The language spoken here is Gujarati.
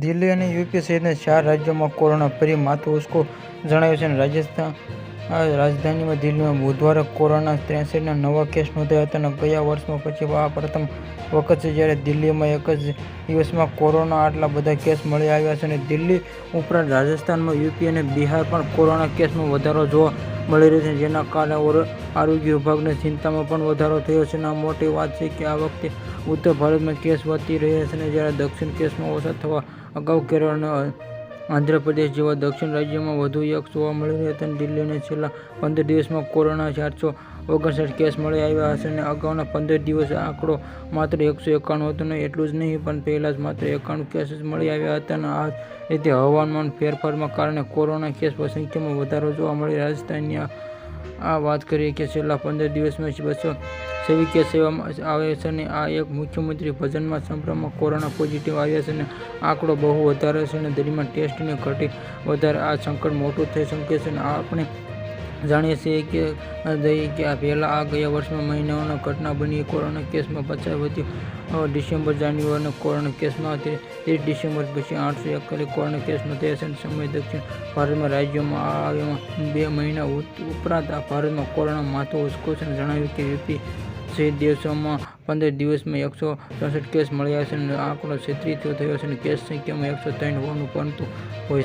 દિલ્હી અને યુપી સહિતના 4 રાજ્યોમાં કોરોના ફરી માથું ઉચકો જણાવ્યું છે. રાજધાની દિલ્હીમાં બુધવારે કોરોના 63 નવા કેસ નોંધાયા હતા. ગયા વર્ષમાં પછી આ પ્રથમ વખત છે જ્યારે દિલ્હીમાં એક જ દિવસમાં કોરોના આટલા બધા કેસ મળી આવ્યા છે. દિલ્હી ઉપરાંત રાજસ્થાન, યુપી અને બિહાર પણ કોરોના કેસમાં વધારો જોવા મળી રહ્યો છે, જેના કારણે આરોગ્ય વિભાગની ચિંતામાં પણ વધારો થયો છે. આ મોટી વાત છે કે આ વખતે ઉત્તર ભારતમાં કેસ વધી રહ્યા છે, જ્યારે દક્ષિણ કેસમાં ઓછા થવા અગાઉ કેરળ અને આંધ્રપ્રદેશ જેવા દક્ષિણ રાજ્યોમાં વધુ એક જોવા મળી રહ્યા હતા. દિલ્હીને છેલ્લા 15 દિવસમાં કોરોના 459 કેસ મળી આવ્યા છે. અગાઉના 15 દિવસે આંકડો માત્ર 191 હતો. એટલું જ નહીં, પણ પહેલા જ માત્ર 91 કેસ જ મળી આવ્યા હતા. આ રીતે હવામાન ફેરફારના કારણે કોરોના કેસની સંખ્યામાં વધારો જોવા મળી. રાજસ્થાનની આ વાત કરીએ કે છેલ્લા 15 દિવસમાં 226 કેસ આવ્યા છે. આ એક મુખ્યમંત્રી ભજનમાં સંભ્રમમાં કોરોના પોઝિટિવ આવ્યા છે. આંકડો બહુ વધારે છે. દરમિયાન ટેસ્ટની ઘટી વધારે આ સંકટ મોટું થઈ શકે છે. આપણે જાણીએ છીએ કે પહેલા ગયા વર્ષમાં મહિનાઓની ઘટના બની કોરોના કેસમાં 50 વધ્યો. ડિસેમ્બર જાન્યુઆરીના કોરોના કેસમાં 30 ડિસેમ્બર પછી 841 કોરોના કેસ નોંધાયા છે. સમય દક્ષિણ ભારતના રાજ્યોમાં આવ્યા 2 મહિના ઉપરાંત ભારતમાં કોરોના માથું ઉચકો છે. જણાવ્યું કે યુપી સહિત દેશોમાં 15 દિવસમાં 164 કેસ મળ્યા છે. આંકડો 36 થયો છે. કેસ સંખ્યામાં 103 હોવાનું બનતું હોય છે.